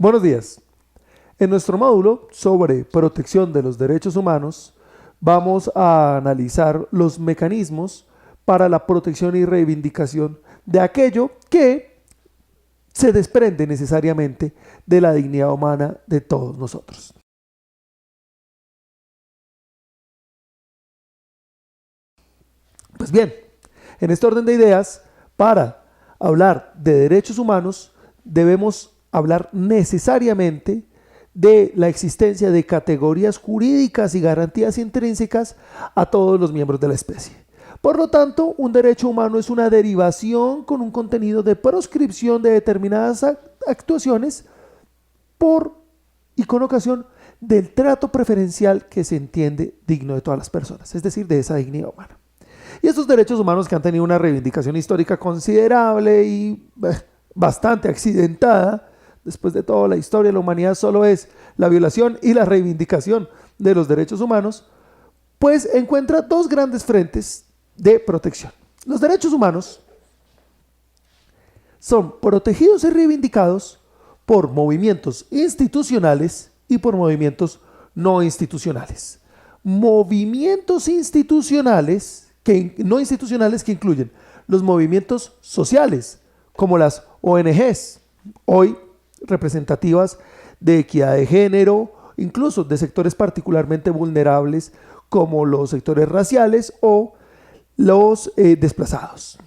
Buenos días. En nuestro módulo sobre protección de los derechos humanos vamos a analizar los mecanismos para la protección y reivindicación de aquello que se desprende necesariamente de la dignidad humana de todos nosotros. Pues bien, en este orden de ideas, para hablar de derechos humanos, debemos hablar necesariamente de la existencia de categorías jurídicas y garantías intrínsecas a todos los miembros de la especie. Por lo tanto, un derecho humano es una derivación con un contenido de proscripción de determinadas actuaciones por y con ocasión del trato preferencial que se entiende digno de todas las personas, es decir, de esa dignidad humana. Y estos derechos humanos que han tenido una reivindicación histórica considerable y bastante accidentada, después de todo la historia de la humanidad solo es la violación y la reivindicación de los derechos humanos, pues encuentra dos grandes frentes de protección. Los derechos humanos son protegidos y reivindicados por movimientos institucionales y por movimientos no institucionales. Movimientos institucionales no institucionales que incluyen los movimientos sociales, como las ONGs, hoy representativas de equidad de género, incluso de sectores particularmente vulnerables como los sectores raciales o los desplazados.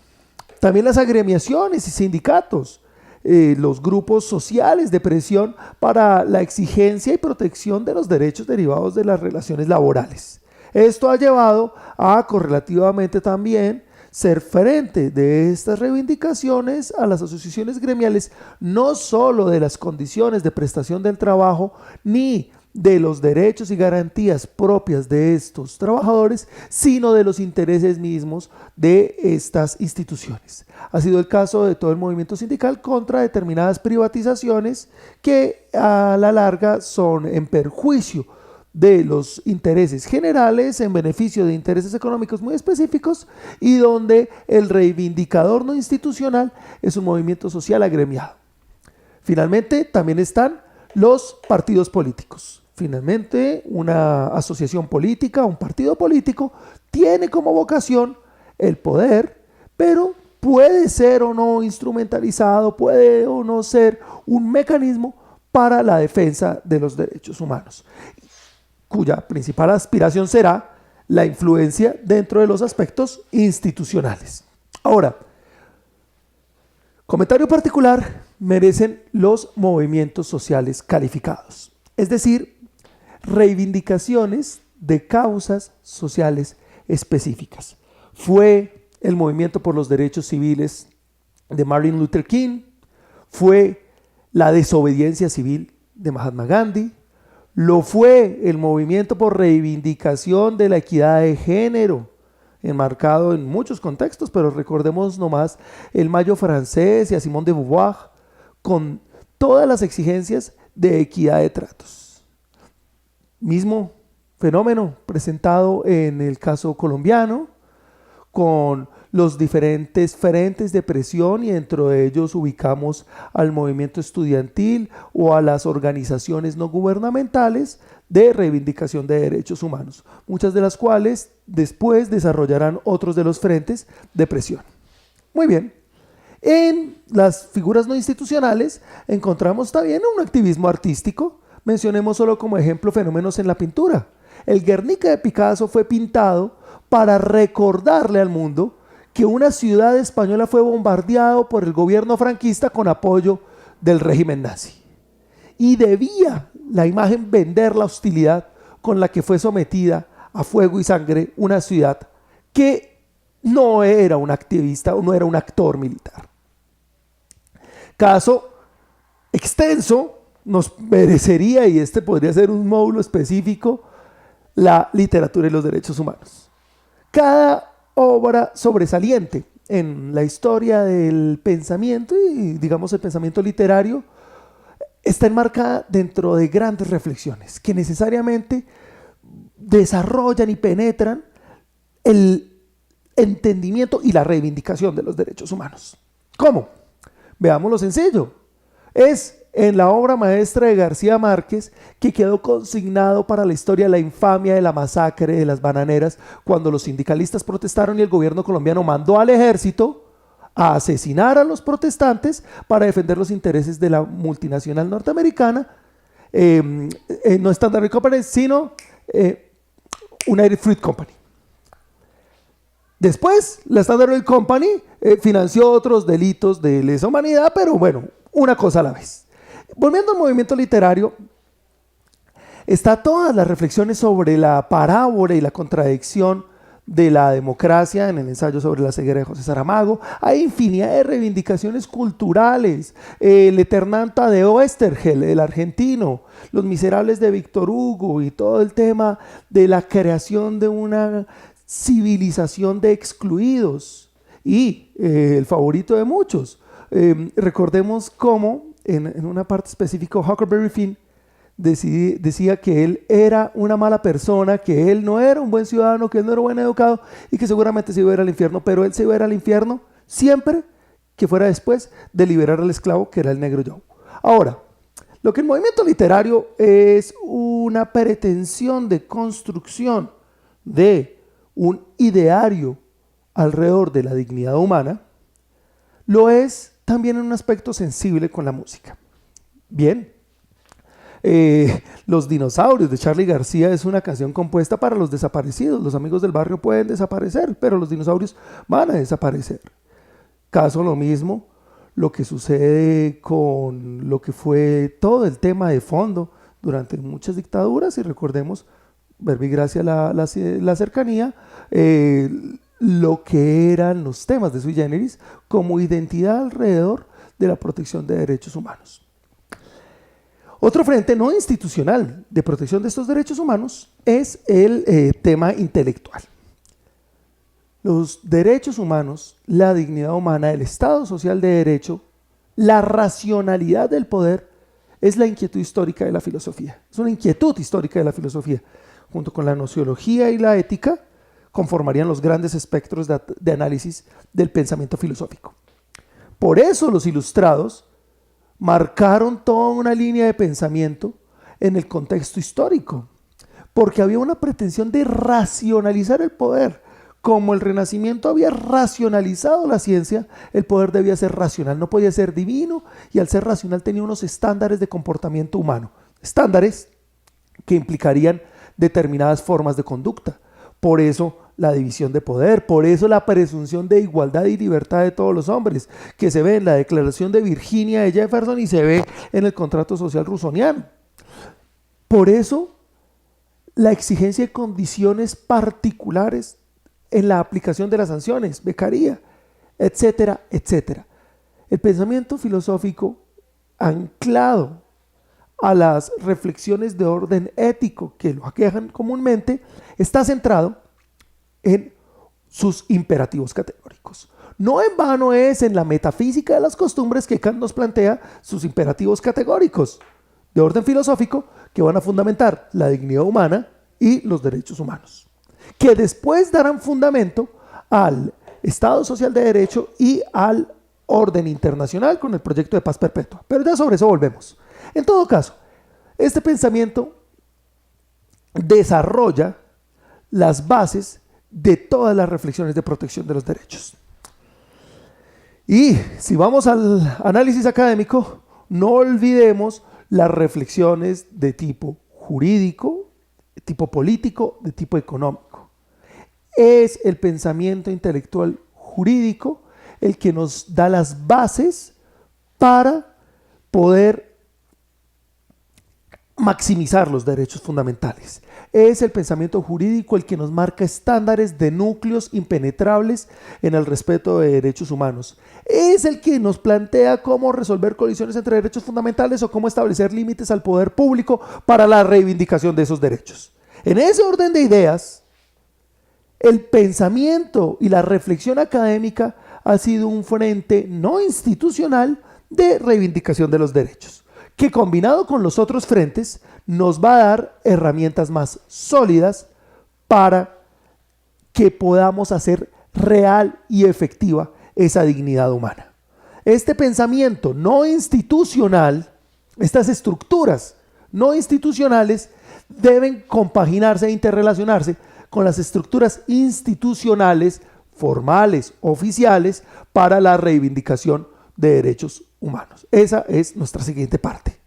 También las agremiaciones y sindicatos, los grupos sociales de presión para la exigencia y protección de los derechos derivados de las relaciones laborales. Esto ha llevado a correlativamente también ser frente de estas reivindicaciones a las asociaciones gremiales, no solo de las condiciones de prestación del trabajo, ni de los derechos y garantías propias de estos trabajadores, sino de los intereses mismos de estas instituciones. Ha sido el caso de todo el movimiento sindical contra determinadas privatizaciones que a la larga son en perjuicio de los intereses generales en beneficio de intereses económicos muy específicos y donde el reivindicador no institucional es un movimiento social agremiado. Finalmente, también están los partidos políticos. Finalmente, una asociación política, un partido político, tiene como vocación el poder, pero puede ser o no instrumentalizado, puede o no ser un mecanismo para la defensa de los derechos humanos, cuya principal aspiración será la influencia dentro de los aspectos institucionales. Ahora, comentario particular merecen los movimientos sociales calificados, es decir, reivindicaciones de causas sociales específicas. Fue el movimiento por los derechos civiles de Martin Luther King, fue la desobediencia civil de Mahatma Gandhi, lo fue el movimiento por reivindicación de la equidad de género, enmarcado en muchos contextos, pero recordemos nomás el Mayo francés y a Simone de Beauvoir, con todas las exigencias de equidad de tratos. Mismo fenómeno presentado en el caso colombiano, con los diferentes frentes de presión y dentro de ellos ubicamos al movimiento estudiantil o a las organizaciones no gubernamentales de reivindicación de derechos humanos, muchas de las cuales después desarrollarán otros de los frentes de presión. Muy bien, en las figuras no institucionales encontramos también un activismo artístico. Mencionemos solo como ejemplo fenómenos en la pintura. El Guernica de Picasso fue pintado para recordarle al mundo que una ciudad española fue bombardeada por el gobierno franquista con apoyo del régimen nazi. Y debía la imagen vender la hostilidad con la que fue sometida a fuego y sangre una ciudad que no era un activista o no era un actor militar. Caso extenso nos merecería, y este podría ser un módulo específico, la literatura y los derechos humanos. Cada obra sobresaliente en la historia del pensamiento y digamos el pensamiento literario está enmarcada dentro de grandes reflexiones que necesariamente desarrollan y penetran el entendimiento y la reivindicación de los derechos humanos. ¿Cómo? Veamos lo sencillo. Es en la obra maestra de García Márquez, que quedó consignado para la historia la infamia de la masacre de las bananeras, cuando los sindicalistas protestaron y el gobierno colombiano mandó al ejército a asesinar a los protestantes para defender los intereses de la multinacional norteamericana, no Standard Oil Company, sino United Fruit Company. Después, la Standard Oil Company financió otros delitos de lesa humanidad, pero bueno, una cosa a la vez. Volviendo al movimiento literario, está todas las reflexiones sobre la parábola y la contradicción de la democracia en el ensayo sobre la ceguera de José Saramago. Hay infinidad de reivindicaciones culturales, el Eternanta de Oesterheld, el argentino, Los Miserables de Víctor Hugo y todo el tema de la creación de una civilización de excluidos y el favorito de muchos. Recordemos cómo en una parte específica Huckleberry Finn decía que él era una mala persona, que él no era un buen ciudadano, que él no era buen educado y que seguramente se iba a ir al infierno, pero él se iba a ir al infierno siempre que fuera después de liberar al esclavo que era el negro Joe. Ahora, lo que el movimiento literario es una pretensión de construcción de un ideario alrededor de la dignidad humana, lo es también en un aspecto sensible con la música. Bien, Los dinosaurios de Charly García es una canción compuesta para los desaparecidos. Los amigos del barrio pueden desaparecer, pero los dinosaurios van a desaparecer. Caso lo mismo, lo que sucede con lo que fue todo el tema de fondo durante muchas dictaduras, y recordemos, verbigracia la cercanía, lo que eran los temas de sui generis como identidad alrededor de la protección de derechos humanos. Otro frente no institucional de protección de estos derechos humanos es el tema intelectual. Los derechos humanos, la dignidad humana, el Estado social de derecho, la racionalidad del poder es la inquietud histórica de la filosofía. Es una inquietud histórica de la filosofía. Junto con la nociología y la ética, conformarían los grandes espectros de análisis del pensamiento filosófico. Por eso los ilustrados marcaron toda una línea de pensamiento en el contexto histórico, porque había una pretensión de racionalizar el poder. Como el Renacimiento había racionalizado la ciencia, el poder debía ser racional, no podía ser divino, y al ser racional tenía unos estándares de comportamiento humano, estándares que implicarían determinadas formas de conducta. Por eso la división de poder, por eso la presunción de igualdad y libertad de todos los hombres, que se ve en la Declaración de Virginia de Jefferson y se ve en el contrato social rusoniano. Por eso la exigencia de condiciones particulares en la aplicación de las sanciones, becaría, etcétera, etcétera. El pensamiento filosófico anclado a las reflexiones de orden ético que lo aquejan comúnmente, está centrado en sus imperativos categóricos. No en vano es en la metafísica de las costumbres que Kant nos plantea sus imperativos categóricos de orden filosófico que van a fundamentar la dignidad humana y los derechos humanos, que después darán fundamento al Estado social de derecho y al orden internacional con el proyecto de paz perpetua. Pero ya sobre eso volvemos. En todo caso, este pensamiento desarrolla las bases de todas las reflexiones de protección de los derechos. Y si vamos al análisis académico, no olvidemos las reflexiones de tipo jurídico, de tipo político, de tipo económico. Es el pensamiento intelectual jurídico el que nos da las bases para poder maximizar los derechos fundamentales. Es el pensamiento jurídico el que nos marca estándares de núcleos impenetrables en el respeto de derechos humanos. Es el que nos plantea cómo resolver colisiones entre derechos fundamentales o cómo establecer límites al poder público para la reivindicación de esos derechos. En ese orden de ideas, el pensamiento y la reflexión académica ha sido un frente no institucional de reivindicación de los derechos, que combinado con los otros frentes nos va a dar herramientas más sólidas para que podamos hacer real y efectiva esa dignidad humana. Este pensamiento no institucional Estas estructuras no institucionales deben compaginarse e interrelacionarse con las estructuras institucionales, formales, oficiales, para la reivindicación de derechos humanos. Esa es nuestra siguiente parte.